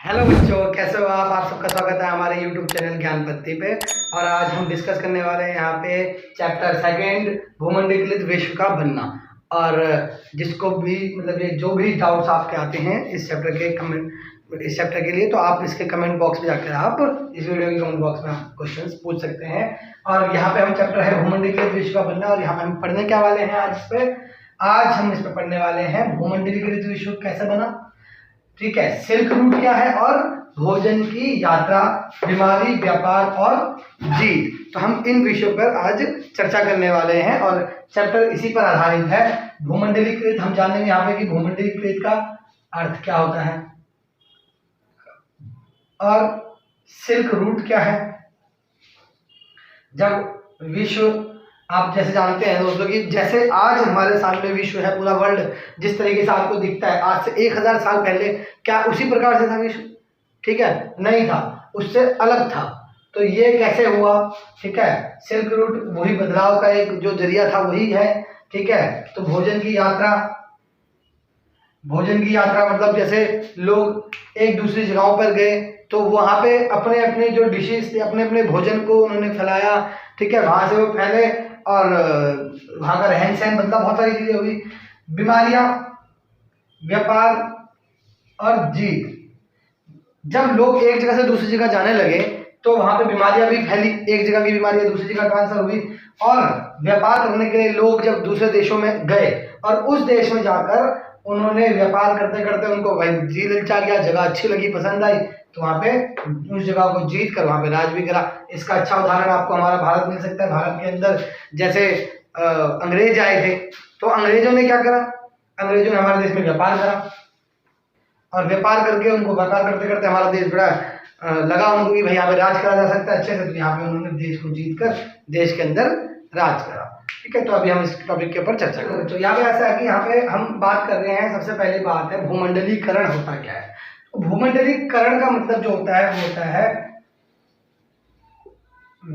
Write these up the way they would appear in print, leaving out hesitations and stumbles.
Hello बच्चों, कैसे हो आप सबका स्वागत है हमारे यूट्यूब चैनल ज्ञान पत्ती पे। और आज हम डिस्कस करने वाले हैं यहाँ पे चैप्टर सेकंड, भूमंडलीकृत विश्व का बनना। और जिसको भी मतलब ये जो भी डाउट्स आपके आते हैं इस चैप्टर के लिए, तो आप इसके कमेंट बॉक्स में जाकर आप इस वीडियो के कमेंट बॉक्स में आप क्वेश्चंस पूछ सकते हैं। और यहाँ पे हम चैप्टर है भूमंडलीकृत विश्व का बनना, और यहाँ पे हम पढ़ने क्या वाले हैं आज हम इस पे पढ़ने वाले हैं भूमंडलीकृत विश्व कैसे बना। ठीक है, सिल्क रूट क्या है और भोजन की यात्रा, बीमारी, व्यापार और जीत। तो हम इन विषयों पर आज चर्चा करने वाले हैं और चैप्टर इसी पर आधारित है। भूमंडलीकृत हम जानेंगे यहाँ पे कि भूमंडलीकृत का अर्थ क्या होता है और सिल्क रूट क्या है। जब विश्व, आप जैसे जानते हैं दोस्तों कि जैसे आज हमारे सामने विश्व है, पूरा वर्ल्ड जिस तरीके से आपको दिखता है, आज से 1000 साल पहले क्या उसी प्रकार से था विश्व? ठीक है, नहीं था, उससे अलग था। तो ये कैसे हुआ? ठीक है, सिल्क रूट वही बदलाव का एक जो जरिया था वही है। ठीक है, तो भोजन की यात्रा मतलब जैसे लोग एक दूसरी जगहों पर गए तो वहां पे अपने अपने जो डिशेस थे, अपने अपने भोजन को उन्होंने फैलाया। ठीक है, वहां से वो फैले और वहां का रहन सहन बदला, बहुत सारी चीजें हुई। बीमारियां, व्यापार और जीत। जब लोग एक जगह से दूसरी जगह जाने लगे तो वहां पे बीमारियां भी फैली, एक जगह की बीमारी दूसरी जगह ट्रांसफर हुई। और व्यापार करने के लिए लोग जब दूसरे देशों में गए और उस देश में जाकर उन्होंने व्यापार करते करते उनको भाई जी ललचा गया, जगह अच्छी लगी, पसंद आई, तो वहां पे उस जगह को जीत कर वहां पे राज भी करा। इसका अच्छा उदाहरण आपको हमारा भारत मिल सकता है। भारत के अंदर जैसे अंग्रेज आए थे तो अंग्रेजों ने क्या करा? अंग्रेजों ने हमारे देश में व्यापार करा और व्यापार करके उनको व्यापार करते करते हमारा देश बड़ा लगा उनको कि भाई यहाँ पे राज करा जा सकता है अच्छे से। तो यहाँ पे उन्होंने देश को जीत कर देश के अंदर राज करा। ठीक है, तो अभी हम इस टॉपिक के ऊपर चर्चा करें। तो यहाँ पे ऐसा है कि यहाँ पे हम बात कर रहे हैं, सबसे पहली बात है भूमंडलीकरण होता क्या है। तो भूमंडलीकरण का मतलब जो होता है वो होता है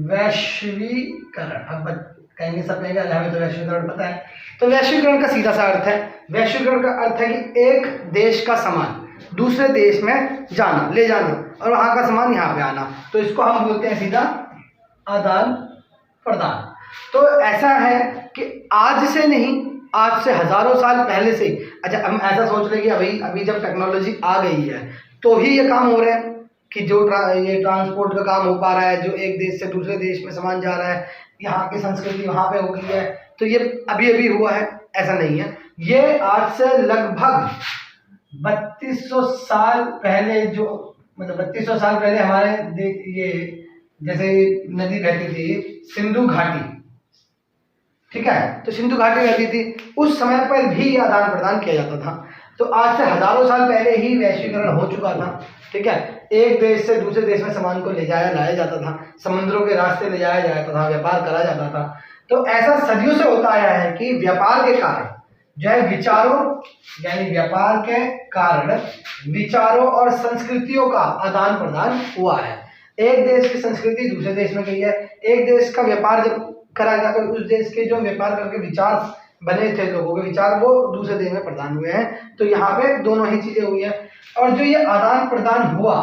वैश्वीकरण। अब कहेंगे सब कहेंगे हमें तो वैश्वीकरण पता है। तो वैश्वीकरण का सीधा सा अर्थ है, वैश्वीकरण का अर्थ है कि एक देश का सामान दूसरे देश में जाना, ले जाना, और वहां का सामान यहाँ पे आना। तो इसको हम बोलते हैं सीधा आदान प्रदान। तो ऐसा है कि आज से नहीं, आज से हजारों साल पहले से। अच्छा, हम ऐसा सोच रहे कि अभी जब टेक्नोलॉजी आ गई है तो ही ये काम हो रहा है कि जो ये ट्रांसपोर्ट का काम हो पा रहा है, जो एक देश से दूसरे देश में सामान जा रहा है, यहाँ की संस्कृति वहां पे हो गई है, तो ये अभी अभी हुआ है, ऐसा नहीं है। ये आज से लगभग 3200 साल पहले, जो मतलब 3200 साल पहले हमारे ये जैसे नदी बहती थी सिंधु घाटी। ठीक है, तो सिंधु घाटी बहती थी, उस समय पर भी आदान प्रदान किया जाता था। तो आज से हजारों साल पहले ही वैश्वीकरण हो चुका था। ठीक है, एक देश से दूसरे देश में सामान को लाया जाता था, समुद्रों के रास्ते ले जाया जाता था, व्यापार करा जाता था। तो ऐसा सदियों से होता आया है कि व्यापार के कारण जो है विचारों, यानी व्यापार के कारण विचारों और संस्कृतियों का आदान प्रदान हुआ है। एक देश की संस्कृति दूसरे देश में गई है, एक देश का व्यापार जब करा गया तो उस देश के जो व्यापार करके विचार बने थे, लोगों के विचार, वो दूसरे देश में प्रदान हुए हैं। तो यहाँ पे दोनों ही चीजें हुई है। और जो ये आदान प्रदान हुआ,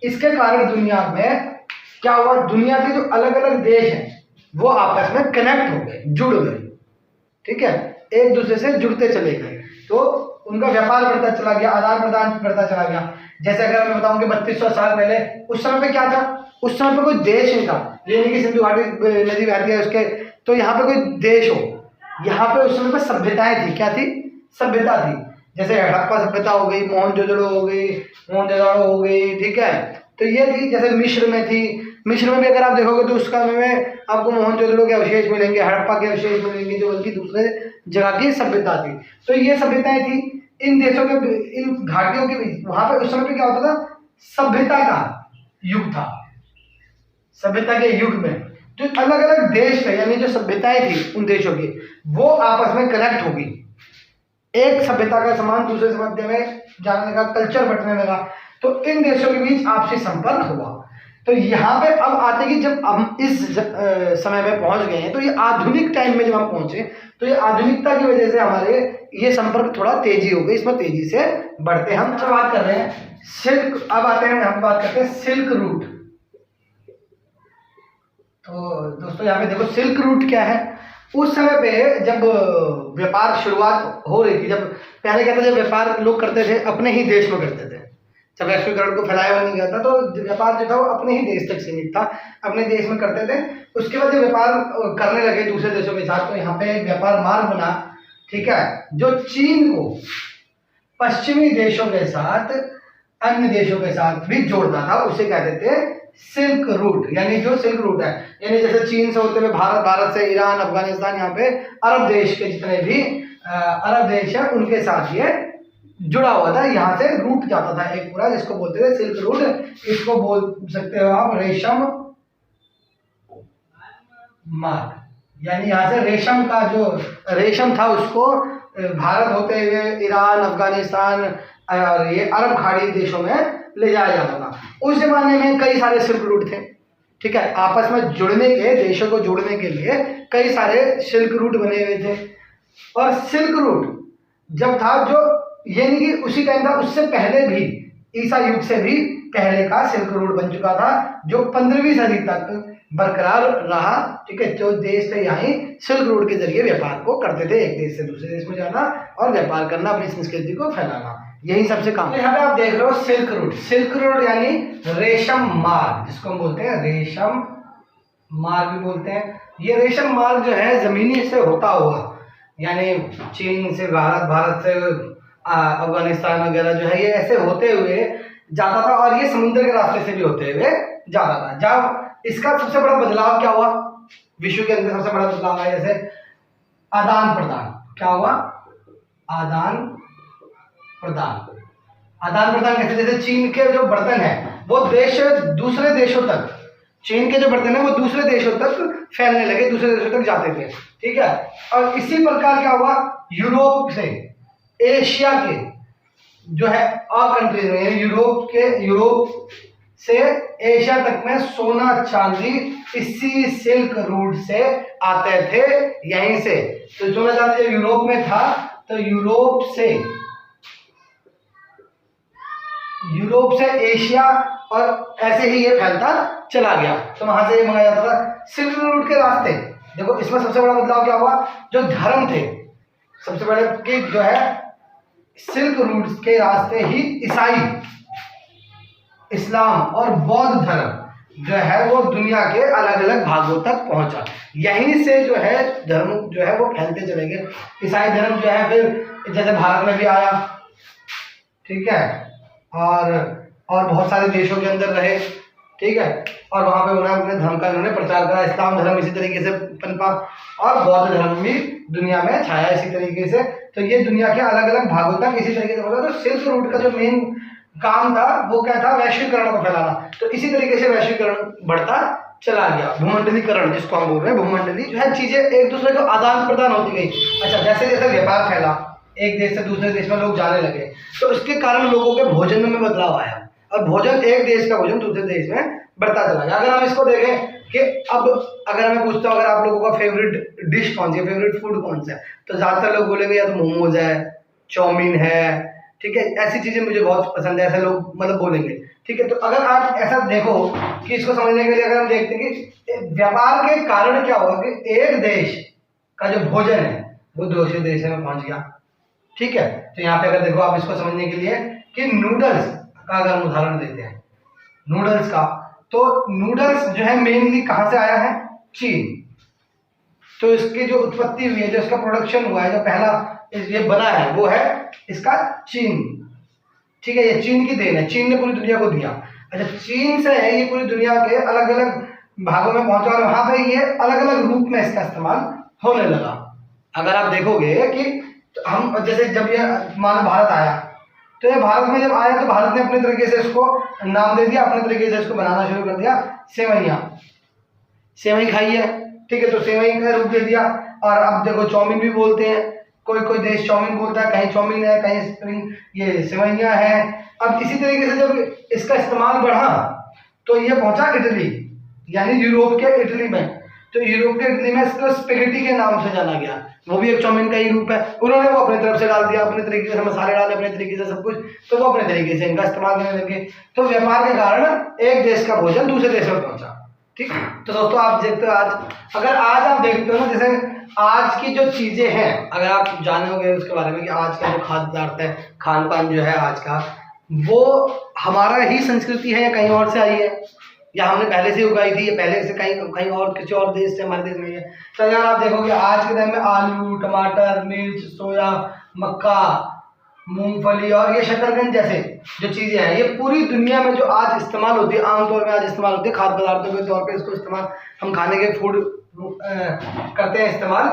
इसके कारण दुनिया में क्या हुआ? दुनिया के जो अलग अलग देश हैं वो आपस में कनेक्ट हो गए, जुड़ गए। ठीक है, एक दूसरे से जुड़ते चले गए, तो उनका व्यापार बढ़ता चला गया, आदान प्रदान बढ़ता चला गया। जैसे अगर मैं बताऊं कि 3200 साल पहले उस समय पे क्या था? उस समय पे कोई देश नहीं था, ये नहीं कि सिंधु घाटी नदी बहती है उसके, तो यहाँ पे कोई देश हो। यहाँ पे उस समय पे सभ्यताएं थी। क्या थी? सभ्यता थी। जैसे हड़प्पा सभ्यता हो गई, मोहनजोदड़ो हो गई। ठीक है, तो ये थी। जैसे मिस्र में थी, मिस्र में भी अगर आप देखोगे तो उसका में आपको मोहनजोदड़ो के अवशेष मिलेंगे, हड़प्पा के अवशेष मिलेंगे, जो बल्कि दूसरे जगह की सभ्यता थी। तो ये सभ्यताएं थी इन देशों के, इन घाटियों के बीच। वहां पर उस समय पे क्या होता था? सभ्यता का युग था। सभ्यता के युग में जो अलग अलग देश थे, यानी जो सभ्यताएं थी उन देशों की, वो आपस में कनेक्ट हो गई। एक सभ्यता का सामान दूसरे सभ्यता में जाने लगा, कल्चर बंटने लगा, तो इन देशों के बीच आपसी संपर्क हुआ। तो यहाँ पे अब आते कि जब हम इस समय में पहुंच गए हैं, तो ये आधुनिक टाइम में जब हम पहुंचे, तो ये आधुनिकता की वजह से हमारे ये संपर्क थोड़ा तेजी हो गई, इसमें तेजी से बढ़ते हम बात कर रहे हैं सिल्क। अब आते हैं, हम बात करते हैं सिल्क रूट। तो दोस्तों यहाँ पे देखो सिल्क रूट क्या है। उस समय पे जब व्यापार शुरुआत हो रही थी, जब पहले क्या था, जब व्यापार लोग करते थे अपने ही देश में करते थे, जब वैश्वीकरण को फैलाया हुआ नहीं गया था, तो व्यापार जो था वो अपने ही देश तक सीमित था, अपने देश में करते थे। उसके बाद जब व्यापार करने लगे दूसरे देशों के साथ, तो यहाँ पे व्यापार मार्ग बना, ठीक है, जो चीन को पश्चिमी देशों के साथ, अन्य देशों के साथ भी जोड़ता था, उसे कहते थे सिल्क रूट। यानी जो सिल्क रूट है, यानी जैसे चीन से होते हुए भारत, भारत से ईरान, अफगानिस्तान, यहाँ पे अरब देश के जितने भी अरब देश है उनके साथ ये जुड़ा हुआ था, यहाँ से रूट जाता था एक पूरा, जिसको बोलते थे सिल्क रूट। इसको बोल सकते हो आप रेशम मार्ग। यानी यहाँ से रेशम का जो रेशम था उसको भारत होते हुए ईरान, अफगानिस्तान और ये अरब खाड़ी देशों में ले जाया जाता था। उस जमाने में कई सारे सिल्क रूट थे, ठीक है, आपस में जुड़ने के, देशों को जोड़ने के लिए कई सारे सिल्क रूट बने हुए थे। और सिल्क रूट जब था, जो ये नहीं कि उसी टाइम था, उससे पहले भी, ईसा युग से भी पहले का सिल्क रूट बन चुका था, जो 15वीं सदी तक बरकरार रहा, ठीक है। जो देश थे यहाँ सिल्क रूट के जरिए व्यापार को करते थे, एक देश से दूसरे देश में जाना और व्यापार करना, अपनी संस्कृति को फैलाना, यही सबसे काम। यहाँ पे आप देख रहे हो सिल्क रूट। सिल्क रूट यानी रेशम मार्ग, जिसको हम बोलते हैं रेशम मार्ग भी बोलते हैं। ये रेशम मार्ग जो है जमीनी से होता हुआ, यानी चीन से भारत, भारत से अफगानिस्तान वगैरह जो है, ये ऐसे होते हुए जाता था, और ये समुद्र के रास्ते से भी होते हुए जाता था। जब इसका सबसे बड़ा बदलाव क्या हुआ विश्व के अंदर, सबसे बड़ा बदलाव है जैसे आदान प्रदान। क्या हुआ? आदान प्रदान। आदान प्रदान कैसे? जैसे चीन के जो बर्तन है वो देश दूसरे देशों तक, चीन के जो बर्तन है वो दूसरे देशों तक फैलने लगे, दूसरे देशों तक जाते थे, ठीक है। और इसी प्रकार क्या हुआ, यूरोप से एशिया के जो है कंट्रीज में, यूरोप से एशिया तक में सोना चांदी इसी सिल्क रूट से आते थे, यहीं से। तो सोना चांदी जब यूरोप में था, तो यूरोप से एशिया, और ऐसे ही ये फैलता चला गया, तो वहां से ये मंगाया जाता था सिल्क रूट के रास्ते। देखो इसमें सबसे बड़ा बदलाव क्या हुआ, जो धर्म थे, सबसे बड़े कि जो है सिल्क रूट के रास्ते ही ईसाई, इस्लाम और बौद्ध धर्म जो है वो दुनिया के अलग अलग भागों तक पहुंचा। यहीं से जो है धर्म जो है वो फैलते चले गए। ईसाई धर्म जो है फिर जैसे भारत में भी आया, ठीक है, और बहुत सारे देशों के अंदर रहे, ठीक है, और वहां पे उन्होंने अपने धर्म का इन्होंने प्रचार करा। इस्लाम धर्म इसी तरीके से पनपा, और बौद्ध धर्म भी दुनिया में छाया इसी तरीके से। तो ये दुनिया के अलग अलग भागों तक इसी तरीके से होता। तो सिल्क रूट का जो मेन काम था वो क्या था, वैश्वीकरण को फैलाना। तो इसी तरीके से वैश्वीकरण बढ़ता चला गया, भूमंडलीकरण जिसको हम बोल रहे हैं, भूमंडली जो है चीजें एक दूसरे को आदान प्रदान होती गई। अच्छा, जैसे जैसे व्यापार फैला, एक देश से दूसरे देश में लोग जाने लगे, तो उसके कारण लोगों के भोजन में बदलाव आया, और भोजन, एक देश का भोजन दूसरे देश में बढ़ता चला गया। अगर हम इसको देखें कि अब अगर मैं पूछता हूँ अगर आप लोगों का फेवरेट डिश कौन सी है, फेवरेट फूड कौन सा है, तो ज्यादातर लोग बोलेंगे या तो मोमोज है, चाउमीन है, ठीक है, ऐसी चीजें मुझे बहुत पसंद है, ऐसे लोग मतलब बोलेंगे, ठीक है। तो अगर आप ऐसा देखो कि इसको समझने के लिए अगर हम देखते हैं कि व्यापार के कारण क्या हुआ कि एक देश का जो भोजन है वो दूसरे देश में पहुंच गया, ठीक है। तो यहाँ पे अगर देखो आप इसको समझने के लिए कि नूडल्स का अगर हम उदाहरण देते हैं, नूडल्स का, तो नूडल्स जो है मेनली कहाँ से आया है, चीन। तो इसकी जो उत्पत्ति हुई है, जो इसका प्रोडक्शन हुआ है, जो पहला ये बना है वो है इसका चीन, ठीक है। ये चीन की देन है, चीन ने पूरी दुनिया को दिया। अच्छा, चीन से है ये पूरी दुनिया के अलग अलग भागों में पहुंचा, और वहां पे ये अलग अलग रूप में इसका इस्तेमाल होने लगा। अगर आप देखोगे कि हम जैसे जब ये मानो भारत आया, तो ये भारत में जब आया तो भारत ने अपने तरीके से इसको नाम दे दिया, अपने तरीके से इसको बनाना शुरू कर दिया। सेवई खाई है, ठीक है, तो सेवई का रूप दे दिया। और अब देखो चाउमीन भी बोलते हैं, कोई कोई देश चाउमीन बोलता है, कहीं चाउमीन है, कहीं स्प्रिंग ये सेवइयाँ है। अब इसी तरीके से जब इसका इस्तेमाल बढ़ा, तो ये पहुंचा इटली, यानी यूरोप के इटली में। तो यूरोप के इटली में इसको स्पेगेटी के नाम से जाना गया, वो भी एक चाउमीन का ही रूप है। उन्होंने वो अपने तरफ से डाल दिया, अपने तरीके से मसाले डाले, अपने तरीके से सब कुछ, तो वो अपने तरीके से इनका इस्तेमाल करने लगे। तो व्यापार के कारण एक देश का भोजन दूसरे देश में पहुंचा। ठीक। तो दोस्तों आप देखते हो आज, अगर आज आप देखते हो ना, जैसे आज की जो चीजें हैं, अगर आप जाने होंगे उसके बारे में कि आज का जो खाद्य पदार्थ है, खान पान जो है आज का, वो हमारा ही संस्कृति है या कहीं और से आई है, या हमने पहले से उगाई थी, या पहले से कहीं और किसी और देश से हमारे देश में है। तो अगर आप देखोगे आज के टाइम में आलू, टमाटर, मिर्च, सोया, मक्का, मूंगफली और ये शकरकंद जैसे जो चीज़ें हैं, ये पूरी दुनिया में जो आज इस्तेमाल होती है, आमतौर में आज इस्तेमाल होती है खाद्य पदार्थों के तौर पे, इसको इस्तेमाल हम खाने के फूड करते हैं इस्तेमाल।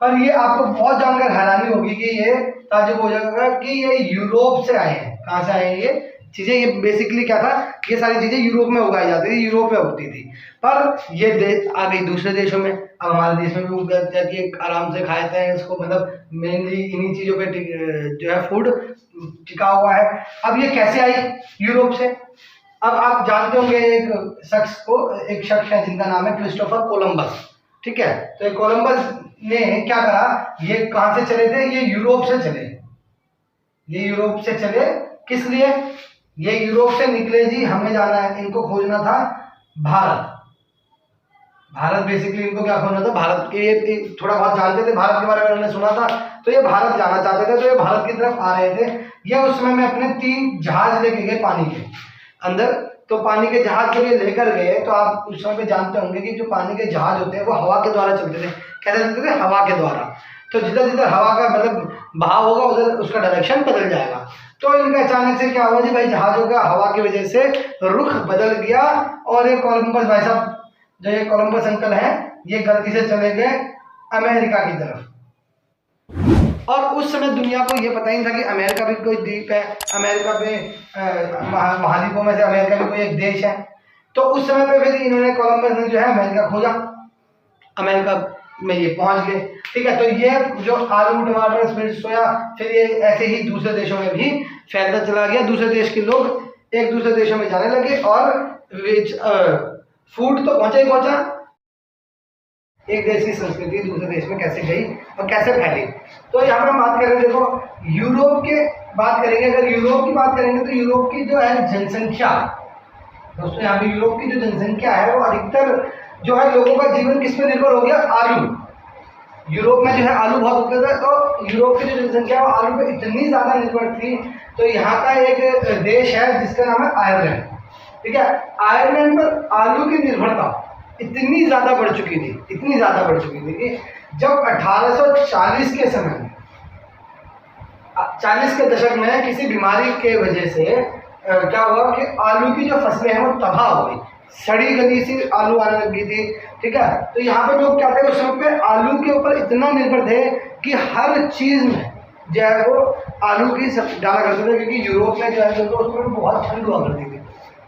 पर ये आपको बहुत जानकर हैरानी होगी कि ये ताजुब हो जाएगा कि ये यूरोप से आए हैं। कहाँ से आए हैं ये चीज़ें? ये बेसिकली क्या था, ये सारी चीज़ें यूरोप में उगाई जाती थी, यूरोप में उगती थी, पर ये देश आ गई दूसरे देशों में। अब हमारे देश में भी उग जाती है, आराम से खाते हैं इसको, मतलब मेनली इन्हीं चीज़ों पे जो है फूड टिका हुआ है। अब ये कैसे आई यूरोप से? अब आप जानते होंगे एक शख्स है जिनका नाम है क्रिस्टोफर कोलंबस। ठीक है, तो कोलंबस ने क्या करा, ये कहाँ से चले थे? ये यूरोप से चले। ये यूरोप से चले किस लिए? ये यूरोप से निकले जी, हमें जाना है, इनको खोजना था भारत। भारत बेसिकली इनको क्या खोजना था? भारत के, ये थोड़ा बहुत जानते थे भारत के बारे में, उन्होंने सुना था, तो ये भारत जाना चाहते थे। तो ये भारत की तरफ आ रहे थे। ये उस समय में अपने 3 जहाज लेके गए पानी के अंदर। तो पानी के जहाज जब ये लेकर गए, तो आप उस समय पे जानते होंगे कि जो पानी के जहाज होते हैं वो हवा के द्वारा चलते थे। कैसे चलते थे? हवा के द्वारा। तो जिधर जिधर हवा का मतलब बहाव होगा उधर उसका डायरेक्शन बदल जाएगा। तो इनका अचानक से क्या हुआ जी भाई, जहाजों का हवा की वजह से रुख बदल गया, और ये कोलंबस भाई साहब, जो ये कोलंबस अंकल हैं, ये गलती से चले गए अमेरिका की तरफ। और उस समय दुनिया को ये पता ही नहीं था कि अमेरिका भी कोई द्वीप है, अमेरिका पे महाद्वीपों में से अमेरिका भी कोई एक देश है। तो उस समय पे फिर इन्होंने, कोलंबस ने जो है अमेरिका खोजा, अमेरिका में ये पहुंच गए। ठीक है, तो ये जो आलू, टमाटर, मिर्च, सोया, फिर ये ऐसे ही दूसरे देशों में भी फैलता चला गया। दूसरे देश के लोग एक दूसरे देशों में जाने लगे, और फूड तो पहुंचा ही पहुंचा। एक देश की संस्कृति दूसरे देश में कैसे गई और कैसे फैली। तो यहाँ पर हम बात करें, देखो यूरोप के बात करेंगे, अगर यूरोप की बात करेंगे तो यूरोप की जो है जनसंख्या, दोस्तों यहाँ पे यूरोप की जो जनसंख्या है वो अधिकतर जो है लोगों का जीवन किस पे निर्भर हो गया? आलू। यूरोप में जो है आलू बहुत उगते थे, तो यूरोप की जो जनसंख्या है वो आलू पे इतनी ज़्यादा निर्भर थी। तो यहाँ का एक देश है जिसका नाम है आयरलैंड। ठीक है, आयरलैंड पर आलू की निर्भरता इतनी ज़्यादा बढ़ चुकी थी, इतनी ज़्यादा बढ़ चुकी थी कि जब 1840 के समय में, 40 के दशक में किसी बीमारी के वजह से क्या हुआ कि आलू की जो फसलें हैं वो तबाह हो गई, सड़ी गली सी आलू आने लगी थी। ठीक है, तो यहाँ पे लोग क्या थे उस समय पे, आलू के ऊपर इतना निर्भर थे कि हर चीज़ में जो है वो आलू की सब डाला करते थे, क्योंकि यूरोप में जो है तो उसमें बहुत ठंड हुआ करती थी।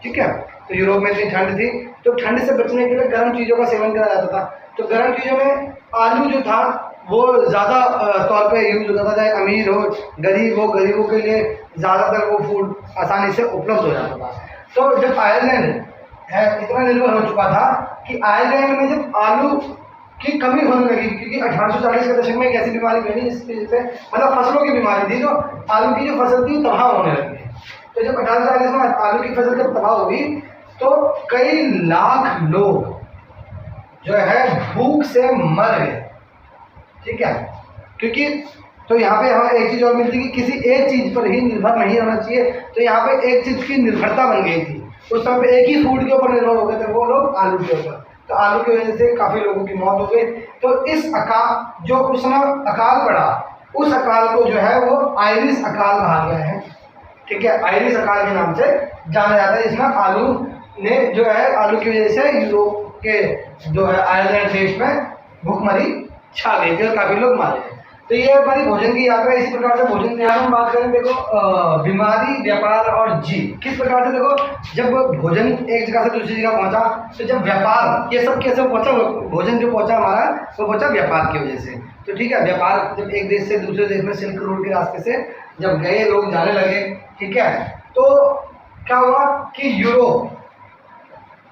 ठीक है, तो यूरोप में इतनी ठंड थी, तो ठंड से बचने के लिए गर्म चीज़ों का सेवन करा जाता था। तो गर्म चीज़ों में आलू जो था वो ज़्यादा तौर पे यूज होता था, चाहे अमीर हो गरीब हो, गरीबों के लिए ज़्यादातर वो फूड आसानी से उपलब्ध हो जाता था। तो जब आयरलैंड है इतना निर्भर हो चुका था कि आयरलैंड में जब आलू की कमी होने लगी, क्योंकि 1840 के दशक में एक ऐसी बीमारी फैली जिससे मतलब फसलों की बीमारी थी, जो आलू की जो फसल थी तबाह होने लगी। तो जब 1840 में आलू की फसल जब तबाह होगी तो कई लाख लोग जो है भूख से मर गए। ठीक है, क्योंकि तो यहाँ पे हमें एक चीज़ और मिलती है कि किसी एक चीज़ पर ही निर्भर नहीं रहना चाहिए। तो यहाँ पे एक चीज़ की निर्भरता बन गई थी, उस समय पे एक ही फूड के ऊपर निर्भर हो गए थे वो लोग, आलू के ऊपर। तो आलू की वजह से काफ़ी लोगों की मौत हो गई। तो इस अकाल, जो उस समय अकाल पड़ा, उस अकाल को जो है वो आयरिश अकाल कहा गया है। ठीक है, आयरिश अकाल के नाम से जाना जाता है, जिसमें आलू ने जो है, आलू की वजह से यूरोप के जो है आयरलैंड देश में भूखमरी छा गई थी और काफ़ी लोग मारे गए। तो ये हमारी भोजन की यात्रा, इसी प्रकार से भोजन की यात्रा हम बात करें। देखो बीमारी, व्यापार और जीव, किस प्रकार से, देखो जब भोजन एक जगह से दूसरी जगह पहुंचा, तो जब व्यापार, ये सब कैसे पहुंचा, भोजन जो पहुंचा हमारा वो पहुंचा व्यापार की वजह से। तो ठीक है, व्यापार जब एक देश से दूसरे देश में सिल्क रोड के रास्ते से जब गए, लोग जाने लगे, ठीक है, तो क्या हुआ कि यूरोप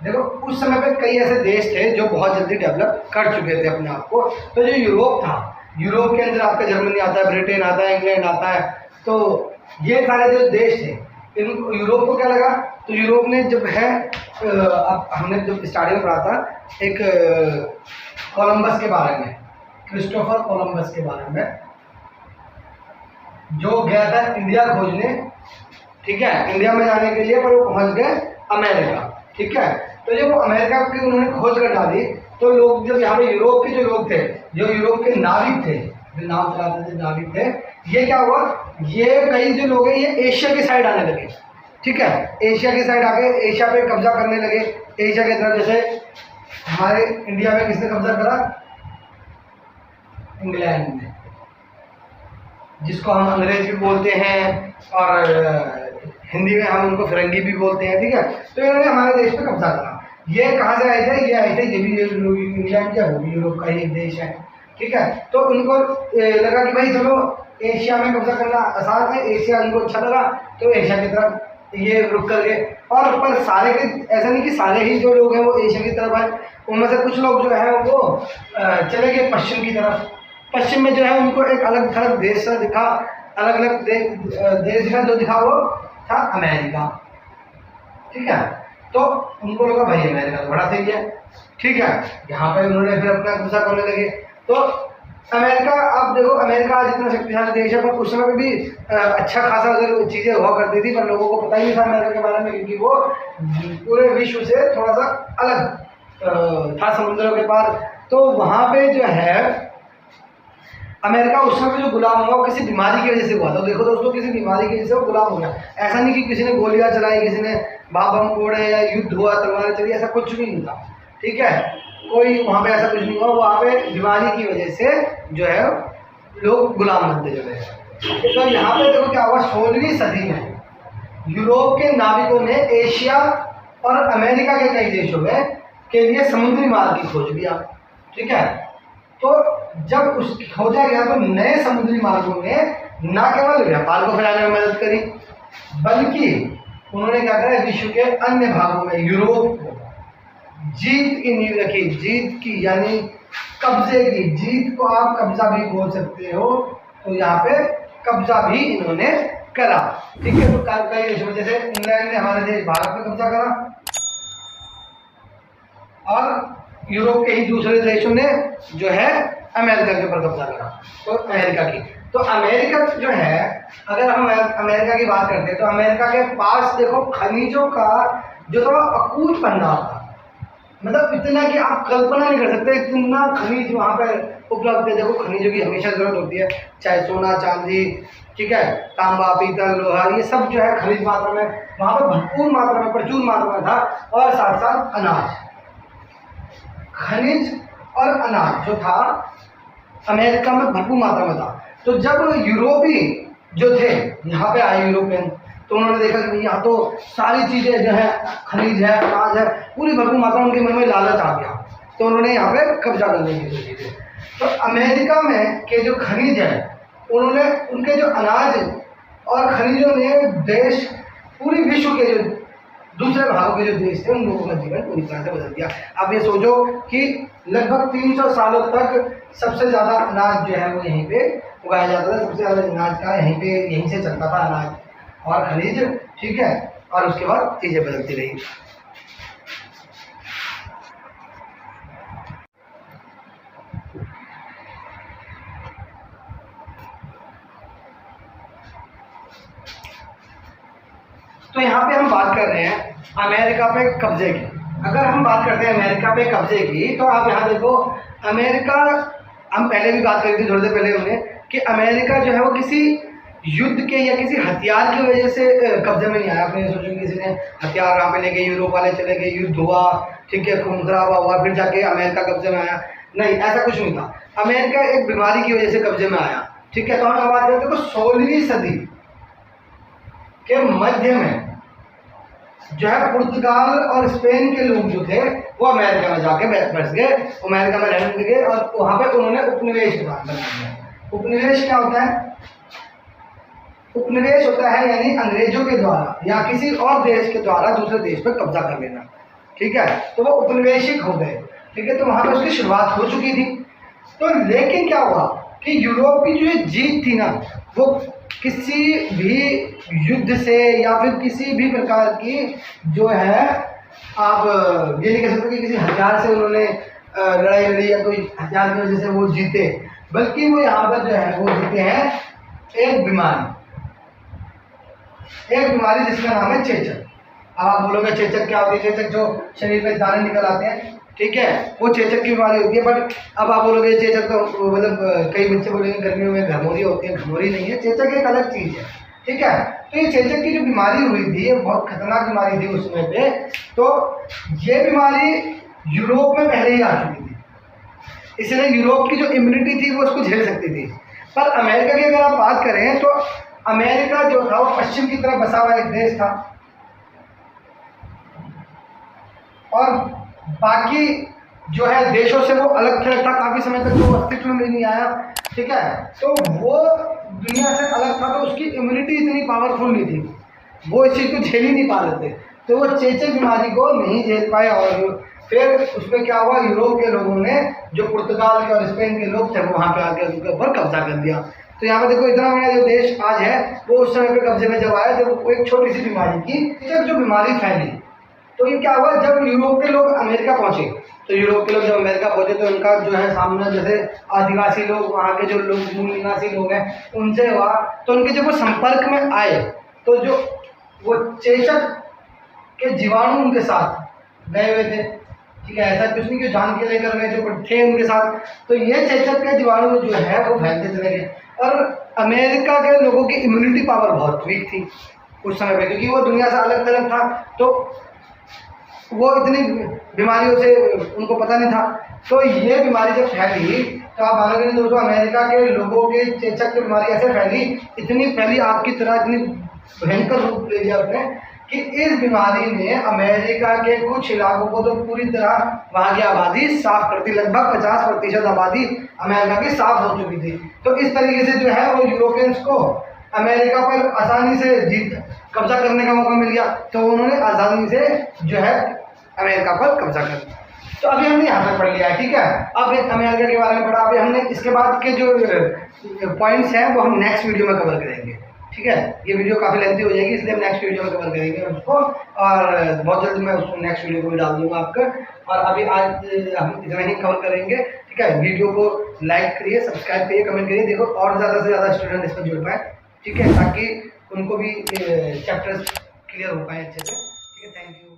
देखो उस समय पे कई ऐसे देश थे जो बहुत जल्दी डेवलप कर चुके थे अपने आप को। तो जो यूरोप था, यूरोप के अंदर आपका जर्मनी आता है, ब्रिटेन आता है, इंग्लैंड आता है, तो ये सारे जो देश थे, इन यूरोप को क्या लगा, तो यूरोप ने जब है अब हमने जब स्टार्टिंग में पढ़ा था एक कोलंबस के बारे में, क्रिस्टोफर कोलंबस के बारे में, जो गया था इंडिया खोजने, ठीक है, इंडिया में जाने के लिए, पर वो पहुंच गए अमेरिका, ठीक है। तो जब वो अमेरिका की उन्होंने खोज कर डाली, तो लोग जब यहाँ पे यूरोप के जो लोग थे, जो यूरोप के नाविक थे, जो नाव चलाते थे नाविक थे, ये क्या हुआ, ये कई जो लोग हैं ये एशिया की साइड आने लगे, ठीक है, एशिया की साइड आके एशिया पे कब्जा करने लगे, एशिया की तरफ। जैसे हमारे इंडिया में किसने कब्जा करा, इंग्लैंड ने, जिसको हम अंग्रेज भी बोलते हैं और हिंदी में हम उनको फिरंगी भी बोलते हैं, ठीक है। तो इन्होंने हमारे देश पे कब्जा करा। ये कहाँ से आए थे, ये आए थे, ये भी इंग्लैंड का, वो भी यूरोप का ही एक देश है, ठीक है। तो उनको लगा कि भाई चलो एशिया में कब्जा करना आसान है, एशिया उनको अच्छा लगा, तो एशिया की तरफ ये रुक कर गए। और पर सारे के ऐसा नहीं कि सारे ही जो लोग हैं वो एशिया की तरफ आए, उनमें से कुछ लोग जो है वो चले गए पश्चिम की तरफ। पश्चिम में जो है उनको एक अलग थलग देश सा दिखा, अलग अलग देश दिखा, जो दिखा वो था अमेरिका, ठीक है। तो उनको लगा भाई अमेरिका तो बड़ा सही है, ठीक है, यहाँ पे उन्होंने फिर अपना कब्जा करने लगे। तो अमेरिका, आप देखो अमेरिका आज इतना शक्तिशाली देश है, पर उस समय पे भी अच्छा खासा अगर चीज़ें हुआ करती थी, पर लोगों को पता ही नहीं था अमेरिका के बारे में, क्योंकि वो पूरे विश्व से थोड़ा सा अलग था, समुद्रों के पार। तो वहाँ पे जो है अमेरिका उस समय जो गुलाम हुआ वो किसी बीमारी की वजह से हुआ था। देखो दोस्तों, किसी बीमारी की वजह से वो गुलाम हो गया। ऐसा नहीं कि किसी ने गोलियां चलाई, किसी ने बम फोड़े या युद्ध हुआ, तलवारें चली, ऐसा कुछ भी नहीं था, ठीक है। कोई वहाँ पे ऐसा कुछ नहीं हुआ, वहाँ पे बीमारी की वजह से जो है लोग गुलाम बनते चले। तो यहाँ पे देखो क्या हुआ, 16वीं सदी में यूरोप के नाविकों ने एशिया और अमेरिका के कई देशों में के लिए समुद्री मार्ग की खोज किया, ठीक है। तो जब उस खोजा गया तो नए समुद्री मार्गों ने न केवल व्यापार को फैलाने में मदद करी, बल्कि उन्होंने क्या करा, विश्व के अन्य भागों में यूरोप को जीत की नींव रखी। जीत की यानी कब्जे की, जीत को आप कब्जा भी बोल सकते हो। तो यहाँ पे कब्जा भी इन्होंने करा, ठीक है। तो कई देशों में, जैसे इंग्लैंड ने हमारे देश भारत पे कब्जा करा, और यूरोप के ही दूसरे देशों ने जो है अमेरिका के ऊपर कब्जा करा। तो अमेरिका की, तो अमेरिका जो है, अगर हम अमेरिका की बात करते हैं तो अमेरिका के पास देखो खनिजों का जो था अकूत भंडार था, मतलब इतना कि आप कल्पना नहीं कर सकते, इतना खनिज वहाँ पर उपलब्ध है। देखो खनिजों की हमेशा जरूरत होती है, चाहे सोना चांदी, ठीक है, तांबा पीतल लोहा, ये सब जो है खनिज मात्रा में वहाँ पर भरपूर मात्रा में, प्रचुर मात्रा में था। और साथ साथ अनाज, खनिज और अनाज जो था अमेरिका में भरपूर मात्रा में था। तो जब यूरोपी जो थे यहाँ पे आए यूरोपियन, तो उन्होंने देखा कि यहाँ तो सारी चीज़ें जो है, खनिज है, अनाज है, पूरी भरपूर मात्रा में, उनके मन में लालच आ गया, तो उन्होंने यहाँ पे कब्जा करने की कोशिश की। तो अमेरिका में के जो खनिज है, उन्होंने उनके जो अनाज और खनिजों ने देश, पूरी विश्व के जो दूसरे भागों के जो देश थे उन लोगों का जीवन पूरी तरह से बदल दिया। अब ये सोचो कि लगभग 300 सालों तक सबसे ज़्यादा अनाज जो है वो यहीं पे उगाया जाता था, सबसे ज़्यादा अनाज का यहीं से चलता था, अनाज और खनिज, ठीक है। और उसके बाद चीज़ें बदलती रही। तो यहाँ पे हम बात कर रहे हैं अमेरिका पे कब्जे की। अगर हम बात करते हैं अमेरिका पे कब्जे की, तो आप यहाँ देखो अमेरिका, हम पहले भी बात करी थी थोड़ी देर पहले हमने, कि अमेरिका जो है वो किसी युद्ध के या किसी हथियार की वजह से कब्जे में नहीं आया। आपने सोचो किसी ने हथियार वहाँ पे ले गए, यूरोप वाले चले गए, युद्ध हुआ, ठीक है, खून खराबा हुआ, फिर जाके अमेरिका कब्जे में आया, नहीं, ऐसा कुछ नहीं था। अमेरिका एक बीमारी की वजह से कब्जे में आया, ठीक है। तो हम बात करते हैं, तो 16वीं सदी के मध्य में जो है पुर्तगाल और स्पेन के लोग जो थे वो अमेरिका में जाके बस गए, अमेरिका में रहने लगे, और वहाँ पे उन्होंने उपनिवेश का बना दिया। उपनिवेश क्या होता है? उपनिवेश होता है यानी अंग्रेजों के द्वारा या किसी और देश के द्वारा दूसरे देश पर कब्जा कर लेना, ठीक है, तो वो उपनिवेशिक हो गए, ठीक है, तो वहाँ पे उसकी शुरुआत हो चुकी थी। तो लेकिन क्या हुआ कि यूरोप की जो ये जीत थी ना, वो किसी भी युद्ध से या फिर किसी भी प्रकार की जो है, आप ये नहीं कह सकते कि किसी हथियार से उन्होंने लड़ाई लड़ी या कोई हथियार की वजह से वो जीते, बल्कि वो यहाँ पर जो है वो जीते हैं एक बीमारी जिसका नाम है चेचक। अब आप बोलोगे चेचक क्या होती है? चेचक जो शरीर में दाने निकल आते हैं, ठीक है, वो चेचक की बीमारी होती है। बट अब आप बोलोगे चेचक तो मतलब कई बच्चे बोलेंगे गर्मियों में घमौरी होती है, घमौरी नहीं है, चेचक एक अलग चीज़ है, ठीक है। तो ये चेचक की जो बीमारी हुई थी, ये बहुत खतरनाक बीमारी थी उस समय पे। तो ये बीमारी यूरोप में पहले ही आ चुकी थी, इसलिए यूरोप की जो इम्यूनिटी थी वो उसको झेल सकती थी। पर अमेरिका की अगर आप बात करें तो अमेरिका जो था वो पश्चिम की तरफ बसा हुआ एक देश था, और बाकी जो है देशों से वो अलग थलग था, काफ़ी समय तक वो अस्तित्व में नहीं आया, ठीक है। तो वो दुनिया से अलग था, तो उसकी इम्यूनिटी इतनी पावरफुल नहीं थी, वो इस चीज़ को झेल ही नहीं पा रहे थे, तो वो चेचक बीमारी को नहीं झेल पाए। और फिर उसमें क्या हुआ, यूरोप के लोगों ने, जो पुर्तगाल के और स्पेन के लोग थे, वो वहाँ पे आके उनके ऊपर कब्जा कर दिया। तो यहाँ पे देखो इतना बड़ा जो देश आज है वो उस समय पे कब्जे में जब आया, जब वो एक छोटी सी बीमारी की चेचक जो बीमारी फैली। तो ये क्या हुआ, जब यूरोप के लोग अमेरिका पहुंचे, तो यूरोप के लोग जब अमेरिका पहुंचे तो उनका जो है सामना जैसे आदिवासी लोग, वहाँ के जो लोग मूल निवासी लोग हैं, उनसे हुआ। तो उनके जब वो संपर्क में आए तो जो वो चेचक के जीवाणु उनके साथ गए हुए थे, ठीक है, ऐसा कुछ नहीं कि जान के लेकर गए थे, थे उनके साथ। तो ये चेचक के जीवाणु जो है वो फैलते चले गए, और अमेरिका के लोगों की इम्यूनिटी पावर बहुत वीक थी उस समय पे, क्योंकि वो दुनिया से अलग थलग था, तो वो इतनी बीमारियों से उनको पता नहीं था। तो ये बीमारी जब फैली, तो आप मानोगे नहीं दोस्तों, अमेरिका के लोगों के चेचक की बीमारी ऐसे फैली, इतनी फैली आपकी तरह, इतनी भयंकर रूप ले लिया उसने कि इस बीमारी ने अमेरिका के कुछ इलाकों को तो पूरी तरह वहाँ की आबादी साफ कर दी। लगभग 50% आबादी अमेरिका की साफ हो चुकी थी। तो इस तरीके से जो है वो यूरोपियंस को अमेरिका पर आसानी से कब्जा करने का मौका मिल गया, तो उन्होंने आसानी से जो है अमेरिका पर कब्जा कर लिया। तो अभी हमने यहाँ तक पढ़ लिया है, ठीक है। अब एक अमेरिका के बारे में पढ़ा, अभी हमने इसके बाद के जो पॉइंट्स हैं वो हम नेक्स्ट वीडियो में कवर करेंगे, ठीक है। ये वीडियो काफ़ी लेंथी हो जाएगी, इसलिए हम नेक्स्ट वीडियो में कवर करेंगे उसको, और बहुत जल्दी मैं उसको नेक्स्ट वीडियो को भी डाल दूंगा आपका। और अभी आज हम इतना ही कवर करेंगे, ठीक है। वीडियो को लाइक करिए, सब्सक्राइब करिए, कमेंट करिए, देखो और ज़्यादा से ज़्यादा स्टूडेंट इसमें जुड़ पाए, ठीक है, ताकि उनको भी चैप्टर्स क्लियर हो पाए अच्छे से, ठीक है। Thank you.